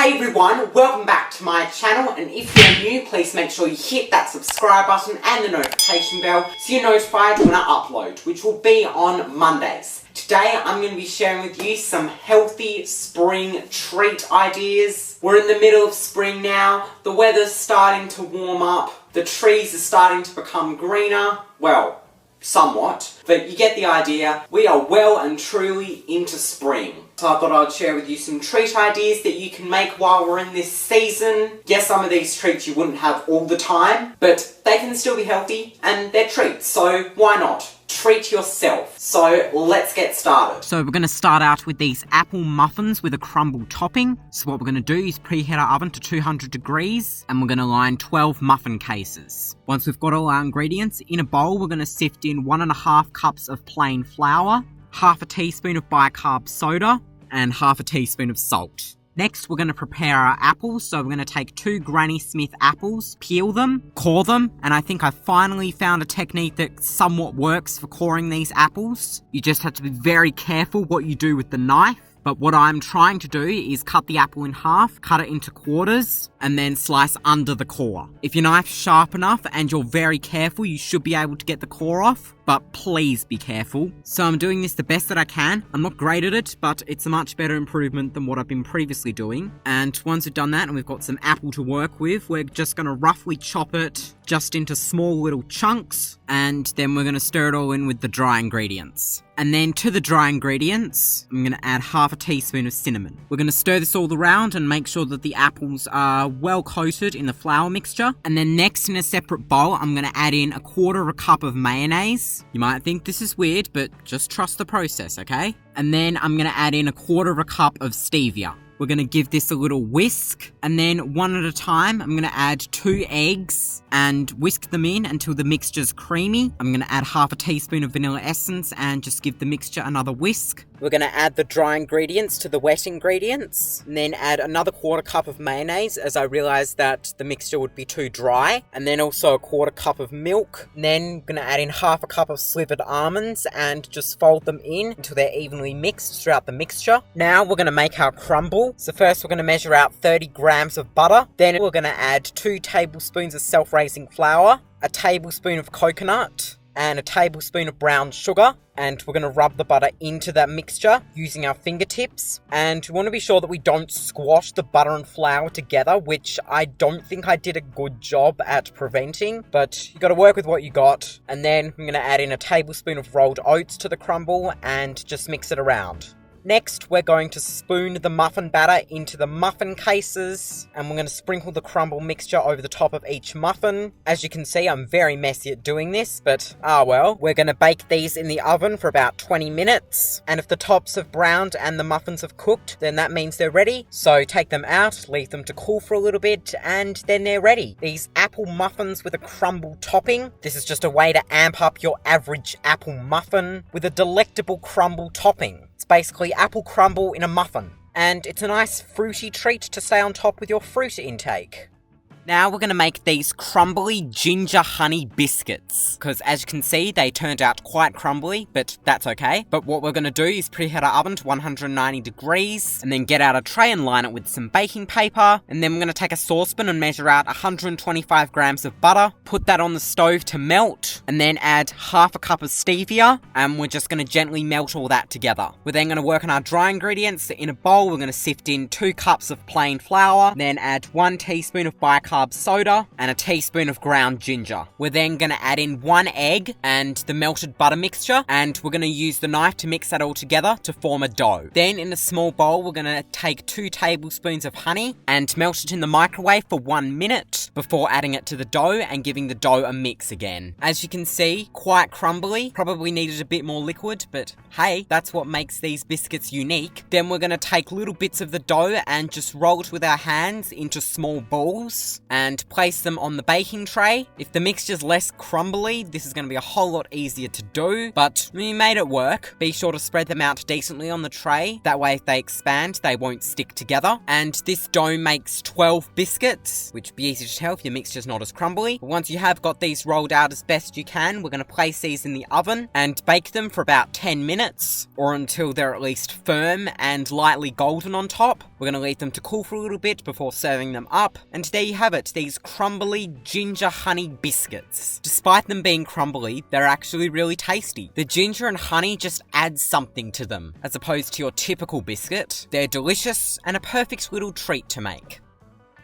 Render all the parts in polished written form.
Hey everyone, welcome back to my channel, and if you're new, please make sure you hit that subscribe button and the notification bell so you're notified when I upload, which will be on Mondays. Today I'm going to be sharing with you some healthy spring treat ideas. We're in the middle of spring now, the weather's starting to warm up, the trees are starting to become greener, well, somewhat, but you get the idea. We are well and truly into spring. So I thought I'd share with you some treat ideas that you can make while we're in this season. Yes, some of these treats you wouldn't have all the time, but they can still be healthy and they're treats, so why not? Treat yourself. So let's get started. So we're going to start out with these apple muffins with a crumble topping. So what we're going to do is preheat our oven to 200 degrees and we're going to line 12 muffin cases. Once we've got all our ingredients in a bowl, we're going to sift in 1.5 cups of plain flour, half a teaspoon of bicarb soda, and half a teaspoon of salt. Next, we're going to prepare our apples. So we're going to take 2 Granny Smith apples, peel them, core them, and I think I finally found a technique that somewhat works for coring these apples. You just have to be very careful what you do with the knife. But what I'm trying to do is cut the apple in half, cut it into quarters, and then slice under the core. If your knife's sharp enough and you're very careful, you should be able to get the core off, but please be careful. So I'm doing this the best that I can. I'm not great at it, but it's a much better improvement than what I've been previously doing. And once we've done that and we've got some apple to work with, we're just going to roughly chop it just into small little chunks, and then we're going to stir it all in with the dry ingredients. And then to the dry ingredients, I'm going to add half a teaspoon of cinnamon. We're going to stir this all around and make sure that the apples are well coated in the flour mixture. And then next, in a separate bowl, I'm going to add in 1/4 cup of mayonnaise. You might think this is weird, but just trust the process, okay? And then I'm going to add in 1/4 cup of stevia. We're going to give this a little whisk, and then one at a time, I'm going to add 2 eggs and whisk them in until the mixture's creamy. I'm going to add half a teaspoon of vanilla essence and just give the mixture another whisk. We're going to add the dry ingredients to the wet ingredients, and then add another 1/4 cup of mayonnaise as I realised that the mixture would be too dry, and then also 1/4 cup of milk. And then I'm going to add in half a cup of slivered almonds and just fold them in until they're evenly mixed throughout the mixture. Now we're going to make our crumble. So first we're going to measure out 30 grams of butter, then we're going to add 2 tablespoons of self-raising flour, a tablespoon of coconut, and a tablespoon of brown sugar, and we're going to rub the butter into that mixture using our fingertips. And we want to be sure that we don't squash the butter and flour together, which I don't think I did a good job at preventing, but you got to work with what you got. And then I'm going to add in a tablespoon of rolled oats to the crumble and just mix it around. Next, we're going to spoon the muffin batter into the muffin cases, and we're going to sprinkle the crumble mixture over the top of each muffin. As you can see, I'm very messy at doing this, but well. We're going to bake these in the oven for about 20 minutes, and if the tops have browned and the muffins have cooked, then that means they're ready. So take them out, leave them to cool for a little bit, and then they're ready. These apple muffins with a crumble topping. This is just a way to amp up your average apple muffin with a delectable crumble topping. It's basically apple crumble in a muffin, and it's a nice fruity treat to stay on top with your fruit intake. Now we're going to make these crumbly ginger honey biscuits, because as you can see, they turned out quite crumbly, but that's okay. But what we're going to do is preheat our oven to 190 degrees, and then get out a tray and line it with some baking paper, and then we're going to take a saucepan and measure out 125 grams of butter, put that on the stove to melt, and then add half a cup of stevia, and we're just going to gently melt all that together. We're then going to work on our dry ingredients. In a bowl, we're going to sift in 2 cups of plain flour, then add 1 teaspoon of bicarb soda and a teaspoon of ground ginger. We're then going to add in 1 egg and the melted butter mixture, and we're going to use the knife to mix that all together to form a dough. Then in a small bowl, we're going to take 2 tablespoons of honey and melt it in the microwave for 1 minute before adding it to the dough and giving the dough a mix again. As you can see, quite crumbly, probably needed a bit more liquid, but hey, that's what makes these biscuits unique. Then we're going to take little bits of the dough and just roll it with our hands into small balls. and place them on the baking tray. If the mixture's less crumbly, this is going to be a whole lot easier to do, but we made it work. Be sure to spread them out decently on the tray. That way if they expand, they won't stick together. And this dough makes 12 biscuits, which would be easy to tell if your mixture's not as crumbly. But once you have got these rolled out as best you can, we're going to place these in the oven and bake them for about 10 minutes, or until they're at least firm and lightly golden on top. We're going to leave them to cool for a little bit before serving them up. And there you have it, these crumbly ginger honey biscuits. Despite them being crumbly, they're actually really tasty. The ginger and honey just adds something to them, as opposed to your typical biscuit. They're delicious and a perfect little treat to make.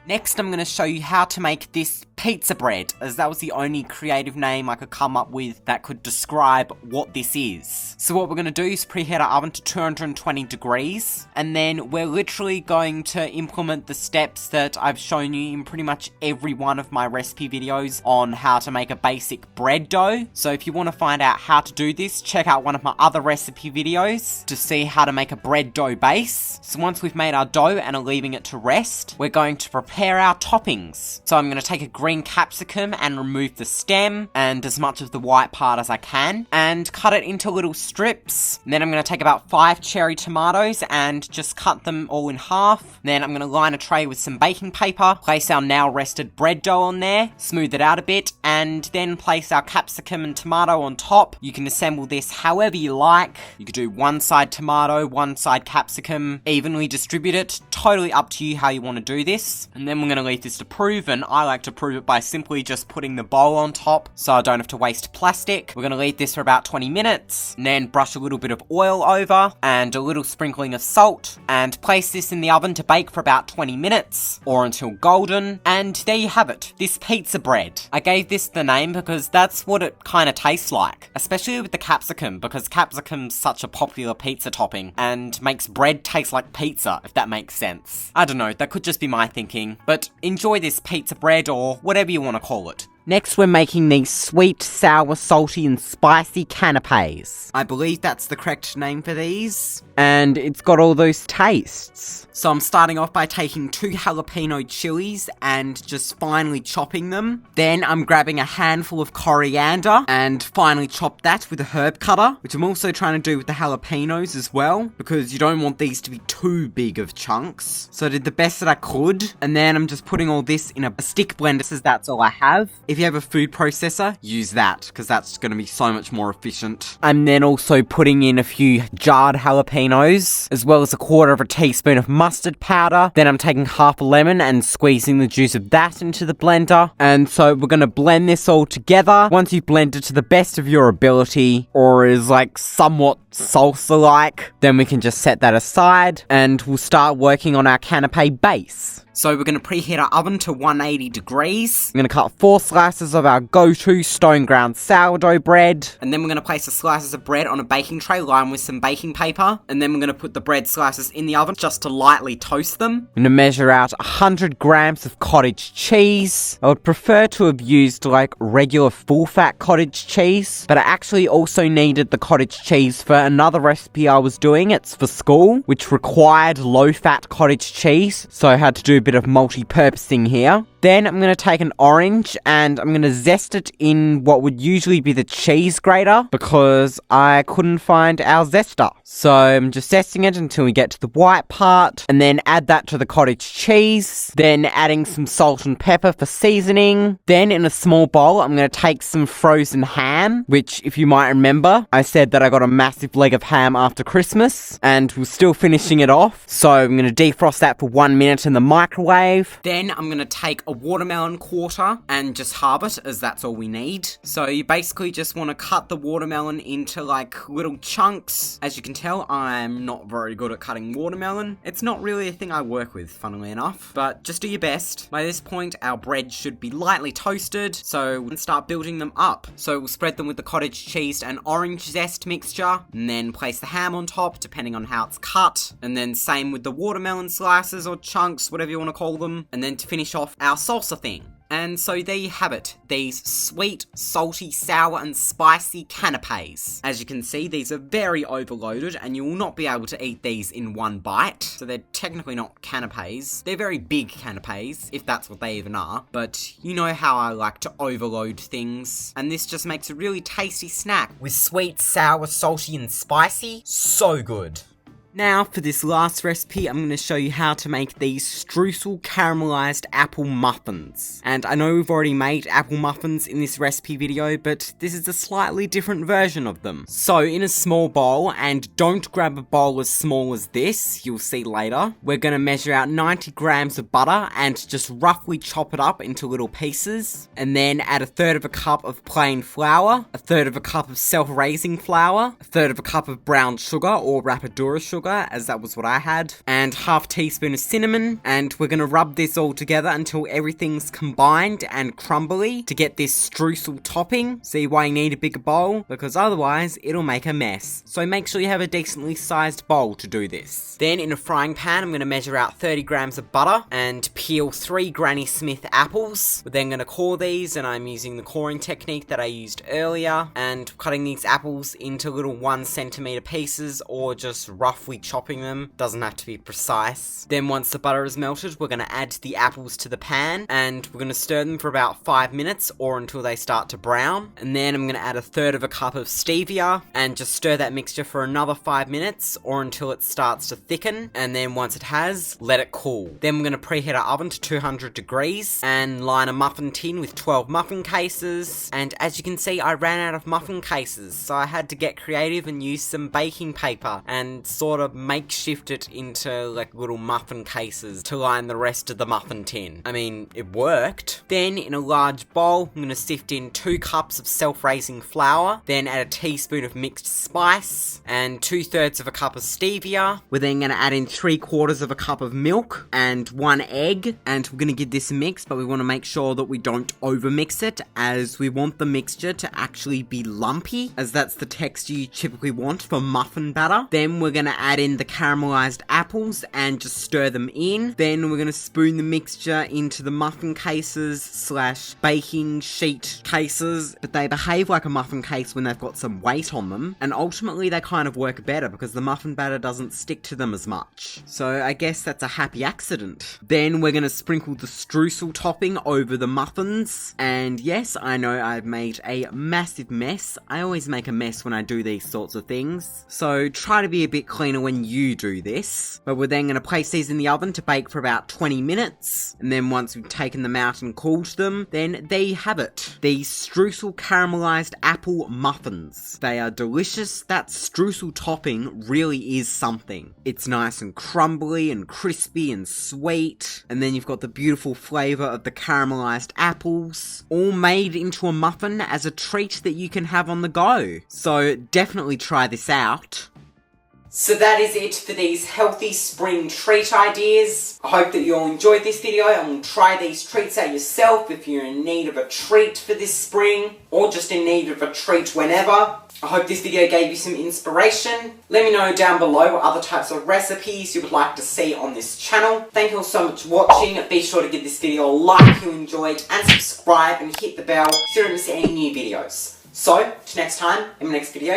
Next, I'm going to show you how to make this pizza bread, as that was the only creative name I could come up with that could describe what this is. So what we're going to do is preheat our oven to 220 degrees, and then we're literally going to implement the steps that I've shown you in pretty much every one of my recipe videos on how to make a basic bread dough. So if you want to find out how to do this, check out one of my other recipe videos to see how to make a bread dough base. So once we've made our dough and are leaving it to rest, we're going to prepare our toppings. So I'm going to take a green capsicum and remove the stem and as much of the white part as I can and cut it into little strips. And then I'm going to take about 5 cherry tomatoes and just cut them all in half. Then I'm going to line a tray with some baking paper, place our now rested bread dough on there, smooth it out a bit, and then place our capsicum and tomato on top. You can assemble this however you like. You could do one side tomato, one side capsicum, evenly distribute it. Totally up to you how you want to do this. And then we're going to leave this to prove, and I like to prove it by simply just putting the bowl on top so I don't have to waste plastic. We're going to leave this for about 20 minutes, and then brush a little bit of oil over and a little sprinkling of salt, and place this in the oven to bake for about 20 minutes or until golden. And there you have it, this pizza bread. I gave this the name because that's what it kind of tastes like, especially with the capsicum, because capsicum's such a popular pizza topping and makes bread taste like pizza, if that makes sense. I don't know, that could just be my thinking, but enjoy this pizza bread or whatever you want to call it. Next, we're making these sweet, sour, salty, and spicy canapés. I believe that's the correct name for these. And it's got all those tastes. So I'm starting off by taking 2 jalapeno chilies and just finely chopping them. Then I'm grabbing a handful of coriander and finely chop that with a herb cutter, which I'm also trying to do with the jalapenos as well, because you don't want these to be too big of chunks. So I did the best that I could, and then I'm just putting all this in a stick blender, because that's all I have. If you have a food processor, use that, because that's going to be so much more efficient. I'm then also putting in a few jarred jalapenos, as well as a 1/4 teaspoon of mustard powder. Then I'm taking half a lemon and squeezing the juice of that into the blender. And so we're going to blend this all together. Once you've blended to the best of your ability, or is like somewhat salsa-like, then we can just set that aside and we'll start working on our canapé base. So we're going to preheat our oven to 180 degrees. I'm going to cut 4 slices of our go-to stone ground sourdough bread. And then we're going to place the slices of bread on a baking tray lined with some baking paper. And then we're going to put the bread slices in the oven just to lightly toast them. I'm going to measure out 100 grams of cottage cheese. I would prefer to have used like regular full-fat cottage cheese, but I actually also needed the cottage cheese for another recipe I was doing. It's for school, which required low-fat cottage cheese. So I had to do bit of multi-purposing here. Then I'm going to take an orange and I'm going to zest it in what would usually be the cheese grater, because I couldn't find our zester. So I'm just zesting it until we get to the white part, and then add that to the cottage cheese. Then adding some salt and pepper for seasoning. Then in a small bowl, I'm going to take some frozen ham, which if you might remember, I said that I got a massive leg of ham after Christmas and we're still finishing it off. So I'm going to defrost that for 1 minute in the microwave. Then I'm going to take a watermelon quarter and just halve it, as that's all we need. So you basically just want to cut the watermelon into like little chunks. As you can tell, I'm not very good at cutting watermelon. It's not really a thing I work with, funnily enough, but just do your best. By this point, our bread should be lightly toasted, so we'll start building them up. So we'll spread them with the cottage cheese and orange zest mixture, and then place the ham on top, depending on how it's cut, and then same with the watermelon slices or chunks, whatever you want to call them, and then to finish off our salsa thing. And so there you have it, these sweet, salty, sour and spicy canapés. As you can see, these are very overloaded and you will not be able to eat these in one bite. So they're technically not canapés. They're very big canapés, if that's what they even are. But you know how I like to overload things. And this just makes a really tasty snack with sweet, sour, salty and spicy. So good. Now, for this last recipe, I'm going to show you how to make these streusel caramelized apple muffins. And I know we've already made apple muffins in this recipe video, but this is a slightly different version of them. So, in a small bowl, and don't grab a bowl as small as this, you'll see later, we're going to measure out 90 grams of butter and just roughly chop it up into little pieces. And then add 1/3 of a cup of plain flour, 1/3 of a cup of self-raising flour, 1/3 of a cup of brown sugar or rapadura sugar, as that was what I had, and 1/2 teaspoon of cinnamon, and we're going to rub this all together until everything's combined and crumbly to get this streusel topping. See why you need a bigger bowl? Because otherwise it'll make a mess. So make sure you have a decently sized bowl to do this. Then in a frying pan, I'm going to measure out 30 grams of butter and peel 3 Granny Smith apples. We're then going to core these, and I'm using the coring technique that I used earlier, and cutting these apples into little 1 centimeter pieces or just roughly chopping them. Doesn't have to be precise. Then once the butter is melted, we're going to add the apples to the pan, and we're going to stir them for about 5 minutes or until they start to brown. And then I'm going to add 1/3 of a cup of stevia and just stir that mixture for another 5 minutes or until it starts to thicken. And then once it has, let it cool. Then we're going to preheat our oven to 200 degrees and line a muffin tin with 12 muffin cases. And as you can see, I ran out of muffin cases, so I had to get creative and use some baking paper and sort of makeshift it into like little muffin cases to line the rest of the muffin tin. I mean, it worked. Then in a large bowl, I'm going to sift in 2 cups of self-raising flour, then add a teaspoon of mixed spice and 2/3 of a cup of stevia. We're then going to add in 3/4 of a cup of milk and 1 egg, and we're going to give this a mix, but we want to make sure that we don't over mix it, as we want the mixture to actually be lumpy, as that's the texture you typically want for muffin batter. Then we're going to add in the caramelized apples and just stir them in. Then we're going to spoon the mixture into the muffin cases slash baking sheet cases, but they behave like a muffin case when they've got some weight on them, and ultimately they kind of work better because the muffin batter doesn't stick to them as much. So I guess that's a happy accident. Then we're going to sprinkle the streusel topping over the muffins, and yes, I know I've made a massive mess. I always make a mess when I do these sorts of things, so try to be a bit cleaner when you do this. But we're then going to place these in the oven to bake for about 20 minutes, and then once we've taken them out and cooled them, then there you have it. These streusel caramelized apple muffins. They are delicious. That streusel topping really is something. It's nice and crumbly and crispy and sweet, and then you've got the beautiful flavour of the caramelized apples, all made into a muffin as a treat that you can have on the go. So definitely try this out. So that is it for these healthy spring treat ideas. I hope that you all enjoyed this video and will try these treats out yourself if you're in need of a treat for this spring, or just in need of a treat whenever. I hope this video gave you some inspiration. Let me know down below what other types of recipes you would like to see on this channel. Thank you all so much for watching. Be sure to give this video a like if you enjoyed, and subscribe and hit the bell so you don't miss any new videos. So, till next time, in my next video,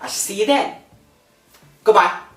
I shall see you then. Goodbye.